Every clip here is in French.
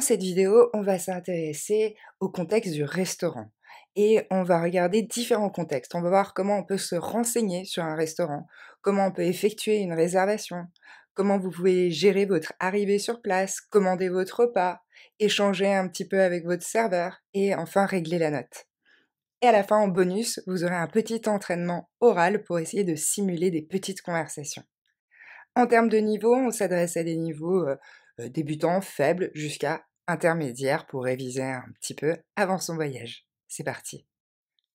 cette vidéo, on va s'intéresser au contexte du restaurant et on va regarder différents contextes. On va voir comment on peut se renseigner sur un restaurant, comment on peut effectuer une réservation, comment vous pouvez gérer votre arrivée sur place, commander votre repas, échanger un petit peu avec votre serveur et enfin régler la note. Et à la fin, en bonus, vous aurez un petit entraînement oral pour essayer de simuler des petites conversations. En termes de niveau, on s'adresse à des niveaux débutants, faibles, jusqu'à intermédiaires pour réviser un petit peu avant son voyage. C'est parti.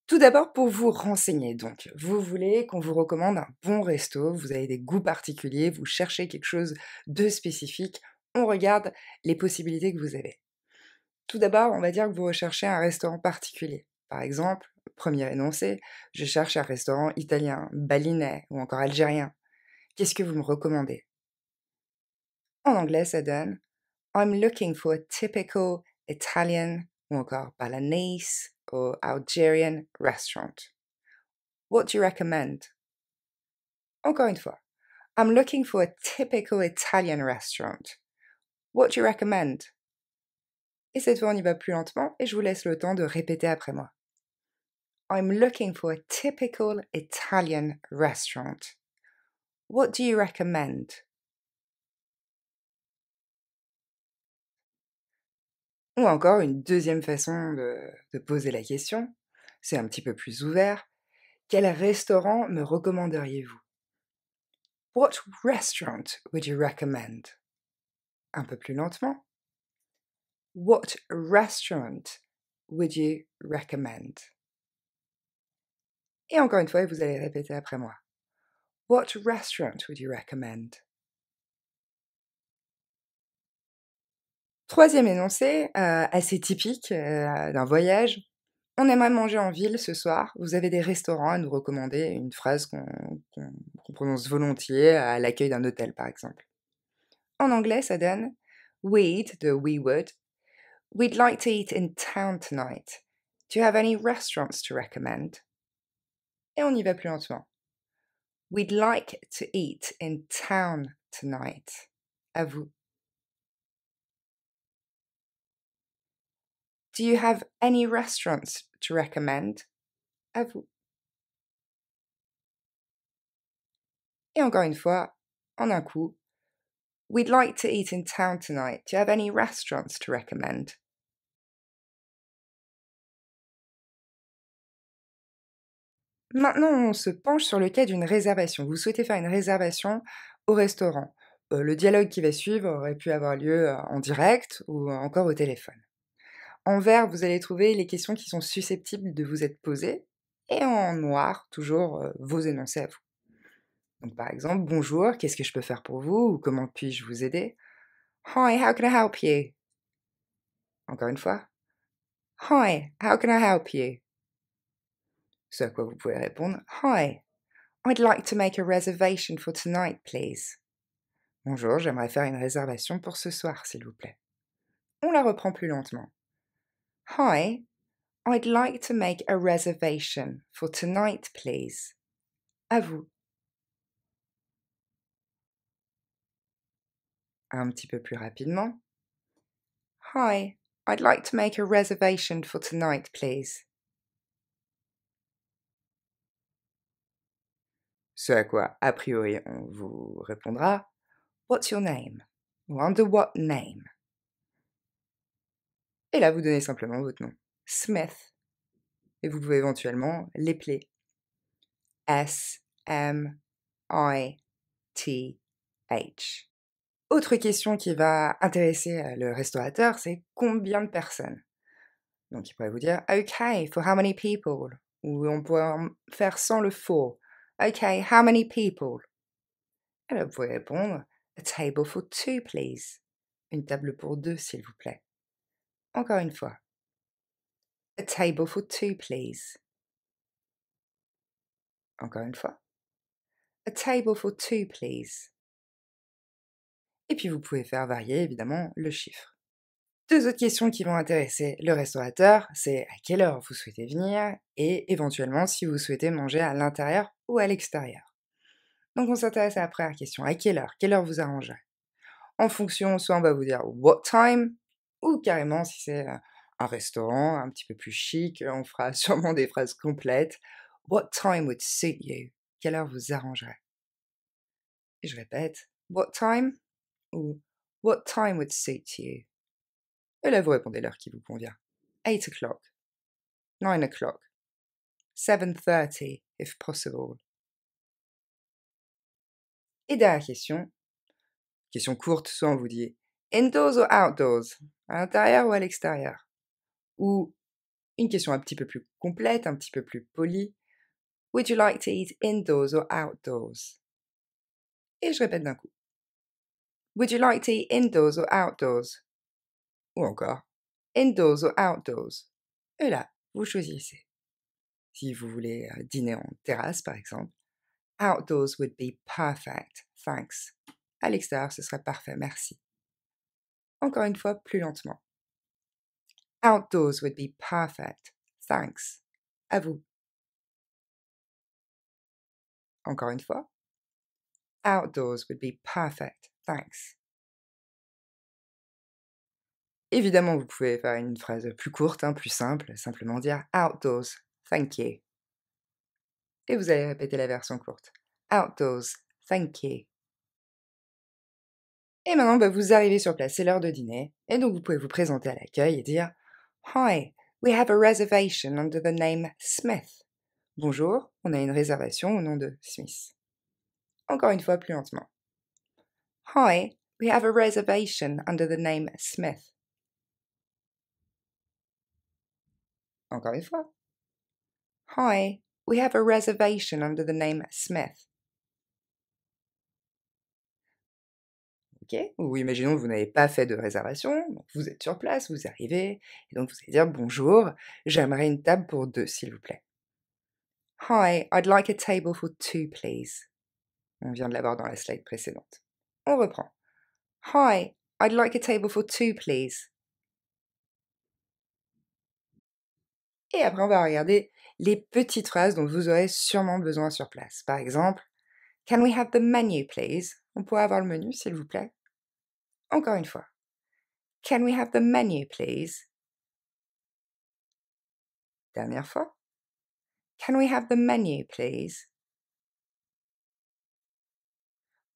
Tout d'abord, pour vous renseigner, donc, vous voulez qu'on vous recommande un bon resto, vous avez des goûts particuliers, vous cherchez quelque chose de spécifique, on regarde les possibilités que vous avez. Tout d'abord, on va dire que vous recherchez un restaurant particulier. Par exemple, premier énoncé, je cherche un restaurant italien, balinais ou encore algérien. Qu'est-ce que vous me recommandez? En anglais, ça donne I'm looking for a typical Italian ou encore Balinese or Algerian restaurant. What do you recommend? Encore une fois. I'm looking for a typical Italian restaurant. What do you recommend? Et cette fois, on y va plus lentement et je vous laisse le temps de répéter après moi. I'm looking for a typical Italian restaurant. What do you recommend? Ou encore une deuxième façon de poser la question, c'est un petit peu plus ouvert. Quel restaurant me recommanderiez-vous? What restaurant would you recommend? Un peu plus lentement. What restaurant would you recommend? Et encore une fois, vous allez répéter après moi. What restaurant would you recommend? Troisième énoncé, assez typique d'un voyage. On aimerait manger en ville ce soir. Vous avez des restaurants à nous recommander, une phrase qu'on prononce volontiers à l'accueil d'un hôtel, par exemple. En anglais, ça donne we would. We'd like to eat in town tonight. Do you have any restaurants to recommend? Et on y va plus lentement. We'd like to eat in town tonight. À vous. Do you have any restaurants to recommend? À vous. Et encore une fois, en un coup. We'd like to eat in town tonight. Do you have any restaurants to recommend? Maintenant, on se penche sur le cas d'une réservation. Vous souhaitez faire une réservation au restaurant. Le dialogue qui va suivre aurait pu avoir lieu en direct ou encore au téléphone. En vert, vous allez trouver les questions qui sont susceptibles de vous être posées. Et en noir, toujours vos énoncés à vous. Donc par exemple, bonjour, qu'est-ce que je peux faire pour vous? Ou comment puis-je vous aider? Hi, how can I help you? Encore une fois. Hi, how can I help you? Ce à quoi vous pouvez répondre Hi, I'd like to make a reservation for tonight, please. Bonjour, j'aimerais faire une réservation pour ce soir, s'il vous plaît. On la reprend plus lentement. Hi, I'd like to make a reservation for tonight, please. À vous. Un petit peu plus rapidement. Hi, I'd like to make a reservation for tonight, please. Ce à quoi, a priori, on vous répondra What's your name? Ou under what name? Et là, vous donnez simplement votre nom. Smith. Et vous pouvez éventuellement l'épeler. S-M-I-T-H. Autre question qui va intéresser le restaurateur, c'est combien de personnes? Donc il pourrait vous dire OK, for how many people? Ou on pourrait faire sans le for. OK, how many people? Et là, vous pouvez répondre A table for two, please. Une table pour deux, s'il vous plaît. Encore une fois. A table for two, please. Encore une fois. A table for two, please. Et puis vous pouvez faire varier évidemment le chiffre. Deux autres questions qui vont intéresser le restaurateur, c'est à quelle heure vous souhaitez venir et éventuellement si vous souhaitez manger à l'intérieur ou à l'extérieur. Donc on s'intéresse à la première question, à quelle heure? Quelle heure vous arrangerait? En fonction, soit on va vous dire what time, Ou carrément, si c'est, un restaurant un petit peu plus chic, on fera sûrement des phrases complètes. What time would suit you? Quelle heure vous arrangerait? Et je répète, what time? Ou what time would suit you? Et là, vous répondez l'heure qui vous convient. 8 o'clock, 9 o'clock, 7:30 if possible. Et dernière question courte, soit on vous dit indoors or outdoors, à l'intérieur ou à l'extérieur? Ou une question un petit peu plus complète, un petit peu plus polie. Would you like to eat indoors or outdoors? Et je répète d'un coup. Would you like to eat indoors or outdoors? Ou encore, indoors or outdoors? Et là, vous choisissez. Si vous voulez dîner en terrasse, par exemple, outdoors would be perfect, thanks. À l'extérieur, ce serait parfait, merci. Encore une fois, plus lentement. Outdoors would be perfect, thanks. À vous. Encore une fois. Outdoors would be perfect, thanks. Évidemment, vous pouvez faire une phrase plus courte, plus simple, simplement dire outdoors, thank you. Et vous allez répéter la version courte. Outdoors, thank you. Et maintenant, vous arrivez sur place, c'est l'heure de dîner, et donc vous pouvez vous présenter à l'accueil et dire Hi, we have a reservation under the name Smith. Bonjour, on a une réservation au nom de Smith. Encore une fois, plus lentement. Hi, we have a reservation under the name Smith. Encore une fois. Hi, we have a reservation under the name Smith. Ok? Ou imaginons que vous n'avez pas fait de réservation, donc vous êtes sur place, vous arrivez, et donc vous allez dire bonjour, j'aimerais une table pour deux, s'il vous plaît. Hi, I'd like a table for two, please. On vient de l'avoir dans la slide précédente. On reprend. Hi, I'd like a table for two, please. Et après, on va regarder les petites phrases dont vous aurez sûrement besoin sur place. Par exemple, Can we have the menu, please? On pourrait avoir le menu, s'il vous plaît. Encore une fois. Can we have the menu, please? Dernière fois. Can we have the menu, please?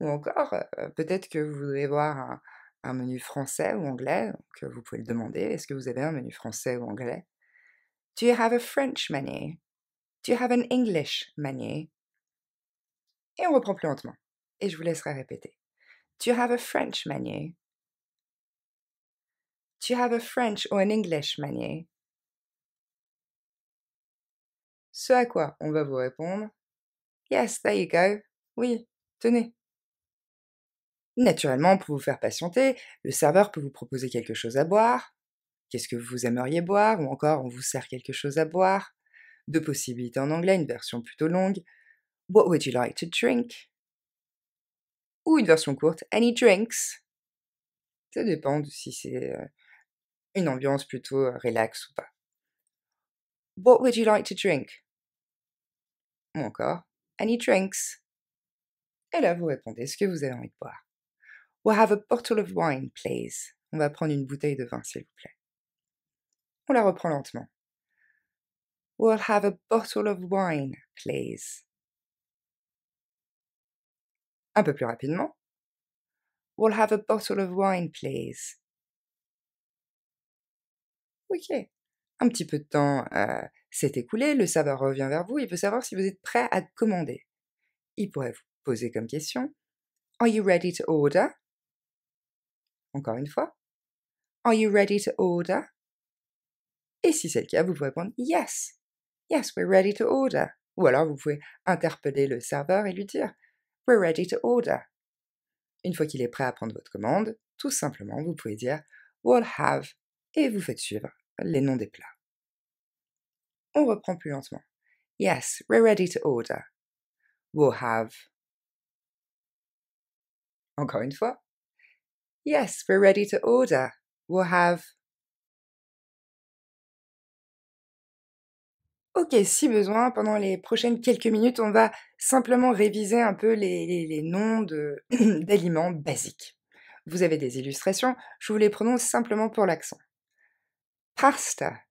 Ou encore, peut-être que vous voudrez voir un menu français ou anglais, donc vous pouvez le demander. Est-ce que vous avez un menu français ou anglais? Do you have a French menu? Do you have an English menu? Et on reprend plus lentement. Et je vous laisserai répéter. Do you have a French menu? Do you have a French or an English menu? Ce à quoi on va vous répondre Yes, there you go. Oui, tenez. Naturellement, pour vous faire patienter, le serveur peut vous proposer quelque chose à boire. Qu'est-ce que vous aimeriez boire? Ou encore, on vous sert quelque chose à boire. Deux possibilités en anglais, une version plutôt longue. What would you like to drink? Ou une version courte, any drinks? Ça dépend de si c'est une ambiance plutôt relax ou pas. What would you like to drink? Ou encore, any drinks? Et là, vous répondez ce que vous avez envie de boire. We'll have a bottle of wine, please. On va prendre une bouteille de vin, s'il vous plaît. On la reprend lentement. We'll have a bottle of wine, please. Un peu plus rapidement. We'll have a bottle of wine, please. Ok. Un petit peu de temps s'est écoulé, le serveur revient vers vous, il veut savoir si vous êtes prêt à commander. Il pourrait vous poser comme question Are you ready to order? Encore une fois. Are you ready to order? Et si c'est le cas, vous pouvez répondre Yes. Yes, we're ready to order. Ou alors vous pouvez interpeller le serveur et lui dire We're ready to order. Une fois qu'il est prêt à prendre votre commande, tout simplement, vous pouvez dire We'll have et vous faites suivre les noms des plats. On reprend plus lentement. Yes, we're ready to order. We'll have. Encore une fois. Yes, we're ready to order. We'll have. Ok, si besoin, pendant les prochaines quelques minutes, on va simplement réviser un peu les noms d'aliments basiques. Vous avez des illustrations, je vous les prononce simplement pour l'accent. Pasta,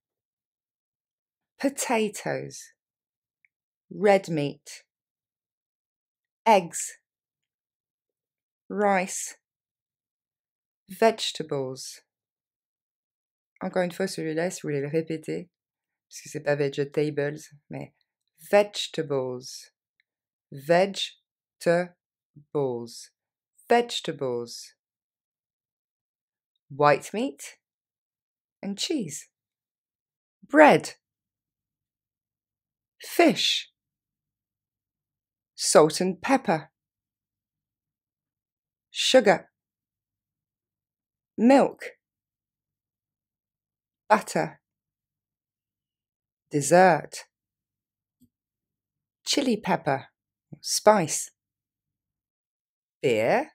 potatoes, red meat, eggs, rice, vegetables. Encore une fois, celui-là, si vous voulez le répéter, parce que c'est pas vegetables, mais vegetables, vegetables, vegetables, white meat and cheese, bread, fish, salt and pepper, sugar, milk, butter, dessert, chili pepper, spice, beer,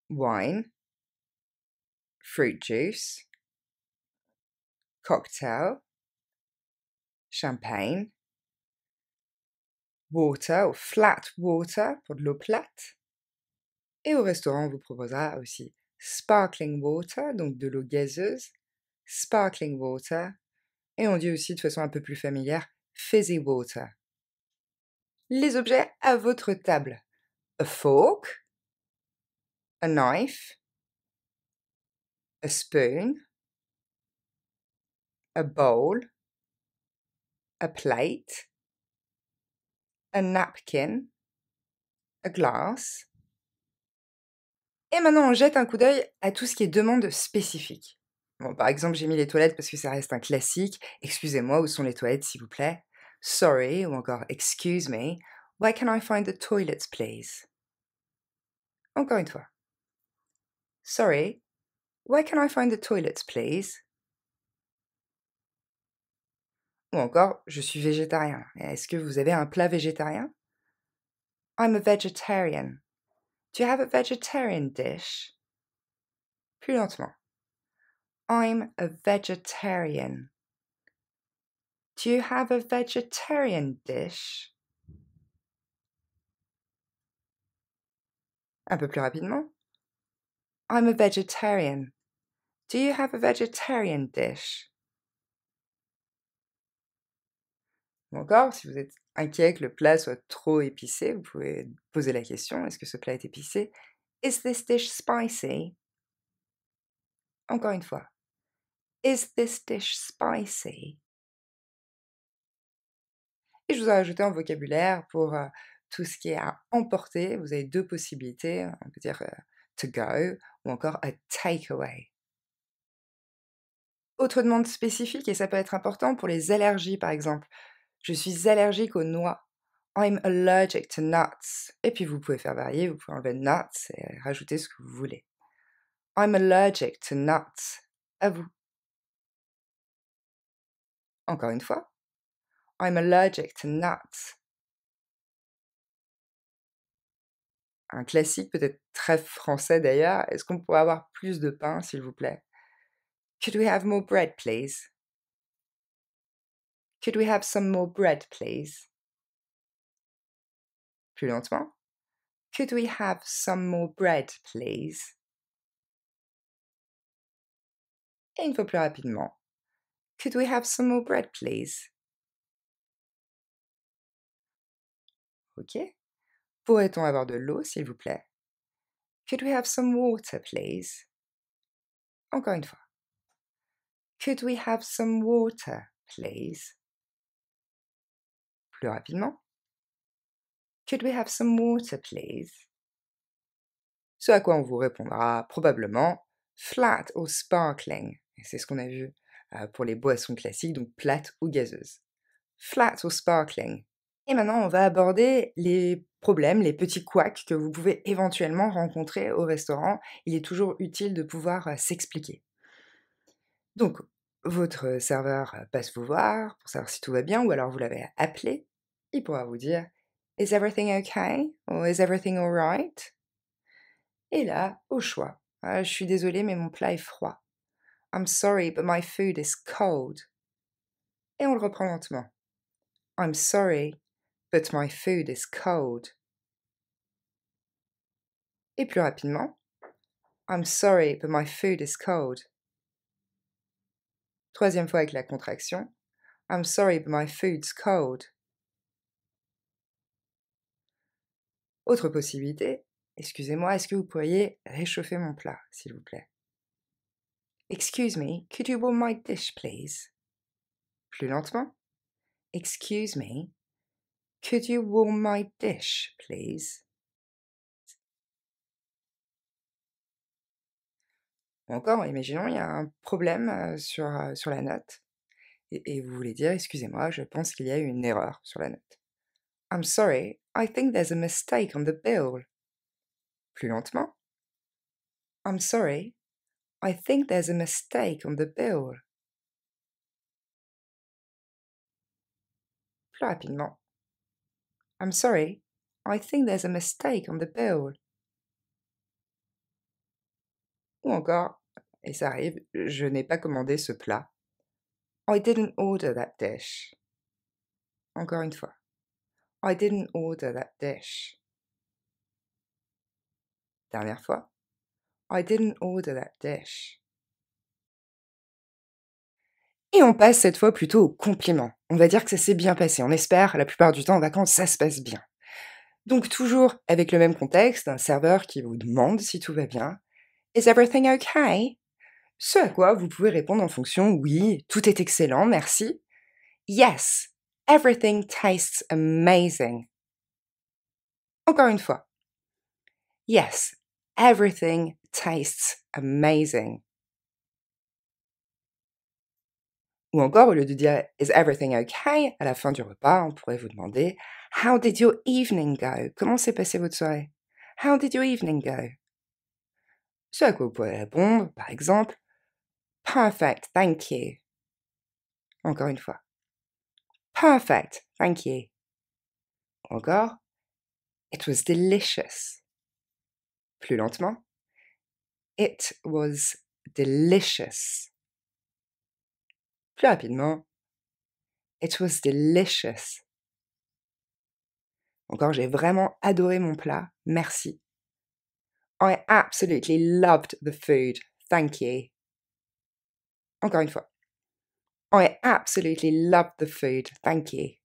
wine, fruit juice, cocktail, champagne, water ou flat water pour de l'eau plate. Et au restaurant, on vous proposera aussi sparkling water, donc de l'eau gazeuse, sparkling water, et on dit aussi de façon un peu plus familière fizzy water. Les objets à votre table. A fork, a knife, a spoon, a bowl, a plate, a napkin, a glass. Et maintenant, on jette un coup d'œil à tout ce qui est demande spécifique. Bon, par exemple, j'ai mis les toilettes parce que ça reste un classique. Excusez-moi, où sont les toilettes, s'il vous plaît? Sorry, ou encore excuse me. Where can I find the toilets, please? Encore une fois. Sorry, where can I find the toilets, please? Ou encore, je suis végétarien. Est-ce que vous avez un plat végétarien? I'm a vegetarian. Do you have a vegetarian dish? Plus lentement. I'm a vegetarian. Do you have a vegetarian dish? Un peu plus rapidement. I'm a vegetarian. Do you have a vegetarian dish? Ou encore, si vous êtes inquiet que le plat soit trop épicé, vous pouvez poser la question, est-ce que ce plat est épicé? Is this dish spicy? Encore une fois. Is this dish spicy? Et je vous ai rajouté un vocabulaire pour tout ce qui est à emporter. Vous avez deux possibilités, on peut dire to go ou encore a takeaway. Autre demande spécifique, et ça peut être important pour les allergies par exemple. Je suis allergique aux noix. I'm allergic to nuts. Et puis vous pouvez faire varier, vous pouvez enlever nuts et rajouter ce que vous voulez. I'm allergic to nuts. À vous. Encore une fois. I'm allergic to nuts. Un classique peut-être très français d'ailleurs. Est-ce qu'on pourrait avoir plus de pain, s'il vous plaît? Could we have more bread, please? Could we have some more bread, please? Plus lentement. Could we have some more bread, please? Et une fois plus rapidement. Could we have some more bread, please? Ok. Pourrait-on avoir de l'eau, s'il vous plaît? Could we have some water, please? Encore une fois. Could we have some water, please? Plus rapidement. Could we have some water, please? Ce à quoi on vous répondra probablement flat or sparkling. Et c'est ce qu'on a vu pour les boissons classiques, donc plates ou gazeuses. Flat or sparkling. Et maintenant, on va aborder les problèmes, les petits couacs que vous pouvez éventuellement rencontrer au restaurant. Il est toujours utile de pouvoir s'expliquer. Donc, votre serveur passe vous voir pour savoir si tout va bien, ou alors vous l'avez appelé. Il pourra vous dire Is everything okay? Or is everything alright? Et là, au choix. Je suis désolée, mais mon plat est froid. I'm sorry, but my food is cold. Et on le reprend lentement. I'm sorry, but my food is cold. Et plus rapidement. I'm sorry, but my food is cold. Troisième fois avec la contraction. I'm sorry, but my food's cold. Autre possibilité. Excusez-moi, est-ce que vous pourriez réchauffer mon plat, s'il vous plaît? Excuse me, could you warm my dish, please? Plus lentement. Excuse me, could you warm my dish, please? Ou encore, imaginons, il y a un problème sur la note et vous voulez dire, excusez-moi, je pense qu'il y a eu une erreur sur la note. I'm sorry, I think there's a mistake on the bill. Plus lentement. I'm sorry, I think there's a mistake on the bill. Plus rapidement. I'm sorry, I think there's a mistake on the bill. Ou encore, et ça arrive, je n'ai pas commandé ce plat. I didn't order that dish. Encore une fois. I didn't order that dish. Dernière fois. I didn't order that dish. Et on passe cette fois plutôt au compliment. On va dire que ça s'est bien passé. On espère, la plupart du temps en vacances, ça se passe bien. Donc toujours avec le même contexte, un serveur qui vous demande si tout va bien. Is everything okay? Ce à quoi vous pouvez répondre en fonction oui, tout est excellent, merci. Yes, everything tastes amazing. Encore une fois. Yes, everything tastes amazing. Ou encore, au lieu de dire Is everything okay? À la fin du repas, on pourrait vous demander How did your evening go? Comment s'est passée votre soirée? How did your evening go? Ce à quoi vous pouvez répondre, par exemple, Perfect, thank you. Encore une fois. Perfect, thank you. Ou encore, It was delicious. Plus lentement. It was delicious. Plus rapidement. It was delicious. Encore, j'ai vraiment adoré mon plat, merci. I absolutely loved the food, thank you. Encore une fois. I absolutely loved the food, thank you.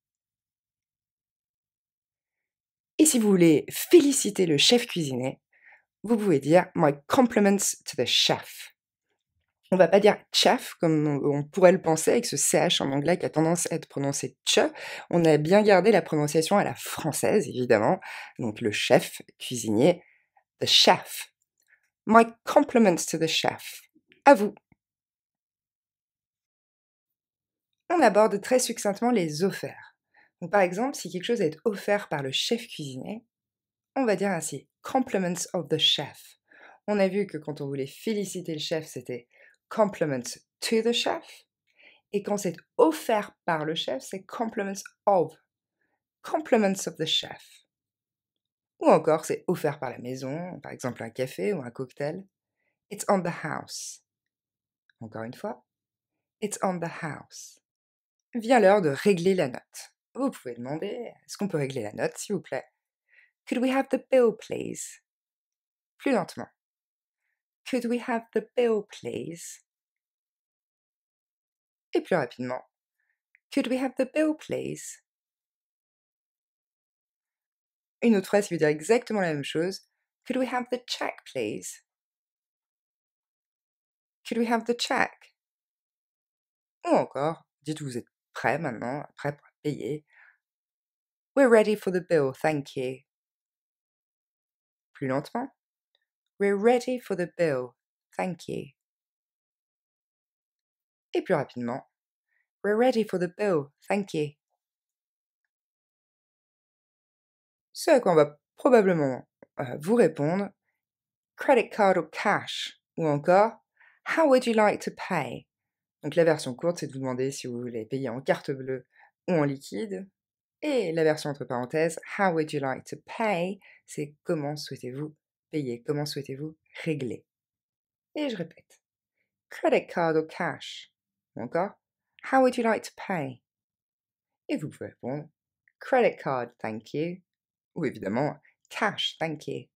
Et si vous voulez féliciter le chef cuisinier, vous pouvez dire My compliments to the chef. On va pas dire chef comme on pourrait le penser avec ce CH en anglais qui a tendance à être prononcé tche. On a bien gardé la prononciation à la française, évidemment. Donc le chef cuisinier, the chef. My compliments to the chef. À vous. On aborde très succinctement les offerts. Donc, par exemple, si quelque chose est offert par le chef cuisinier, on va dire ainsi compliments of the chef. On a vu que quand on voulait féliciter le chef, c'était compliments to the chef. Et quand c'est offert par le chef, c'est compliments of. Compliments of the chef. Ou encore, c'est offert par la maison, par exemple un café ou un cocktail. It's on the house. Encore une fois, it's on the house. Vient l'heure de régler la note. Vous pouvez demander, est-ce qu'on peut régler la note, s'il vous plaît? Could we have the bill, please? Plus lentement. Could we have the bill, please? Et plus rapidement. Could we have the bill, please? Une autre phrase qui veut dire exactement la même chose. Could we have the check, please? Could we have the check? Ou encore, dites que vous êtes prêt maintenant, prêt pour payer. We're ready for the bill, thank you. Plus lentement. We're ready for the bill, thank you. Et plus rapidement. We're ready for the bill, thank you. Ce à quoi on va probablement vous répondre credit card or cash ou encore how would you like to pay? Donc la version courte, c'est de vous demander si vous voulez payer en carte bleue ou en liquide. Et la version entre parenthèses, how would you like to pay? C'est comment souhaitez-vous payer? Comment souhaitez-vous régler? Et je répète, credit card or cash. Ou encore, how would you like to pay? Et vous pouvez répondre, credit card, thank you. Ou évidemment, cash, thank you.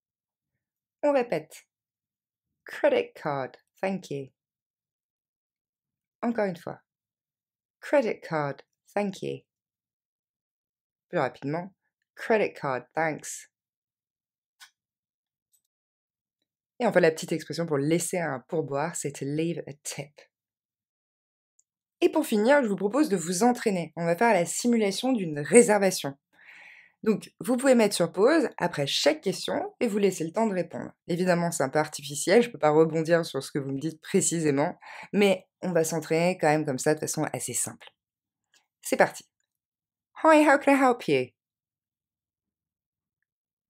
On répète, Credit card, thank you. Encore une fois. Credit card, thank you. Plus rapidement. Credit card, thanks. Et enfin, la petite expression pour laisser un pourboire, c'est to leave a tip. Et pour finir, je vous propose de vous entraîner. On va faire la simulation d'une réservation. Donc, vous pouvez mettre sur pause après chaque question et vous laisser le temps de répondre. Évidemment, c'est un peu artificiel, je ne peux pas rebondir sur ce que vous me dites précisément, mais on va s'entraîner quand même comme ça de façon assez simple. C'est parti. Hi, how can I help you?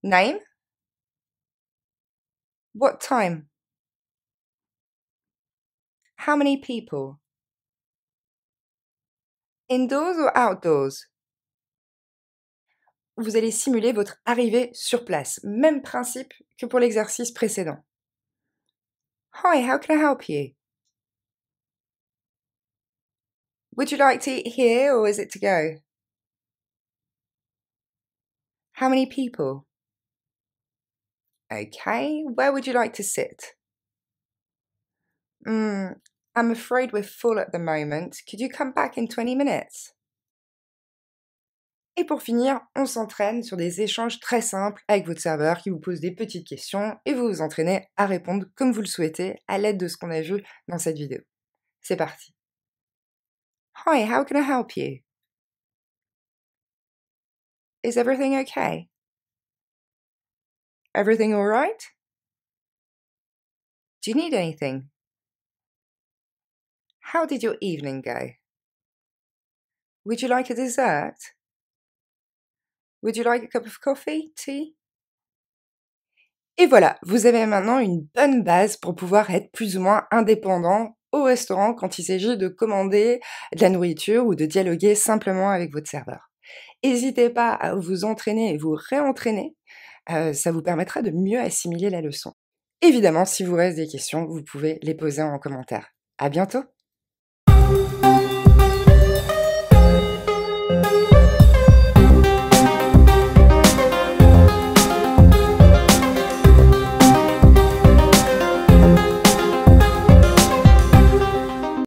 Name? What time? How many people? Indoors or outdoors? Vous allez simuler votre arrivée sur place. Même principe que pour l'exercice précédent. Hi, how can I help you? Would you like to eat here or is it to go? How many people? Okay, where would you like to sit? I'm afraid we're full at the moment. Could you come back in 20 minutes? Et pour finir, on s'entraîne sur des échanges très simples avec votre serveur qui vous pose des petites questions et vous vous entraînez à répondre comme vous le souhaitez à l'aide de ce qu'on a vu dans cette vidéo. C'est parti. Hi, how can I help you? Is everything okay? Everything all right? Do you need anything? How did your evening go? Would you like a dessert? Would you like a cup of coffee, tea? Et voilà, vous avez maintenant une bonne base pour pouvoir être plus ou moins indépendant au restaurant quand il s'agit de commander de la nourriture ou de dialoguer simplement avec votre serveur. N'hésitez pas à vous entraîner et vous réentraîner, ça vous permettra de mieux assimiler la leçon. Évidemment, si vous reste des questions, vous pouvez les poser en commentaire. À bientôt!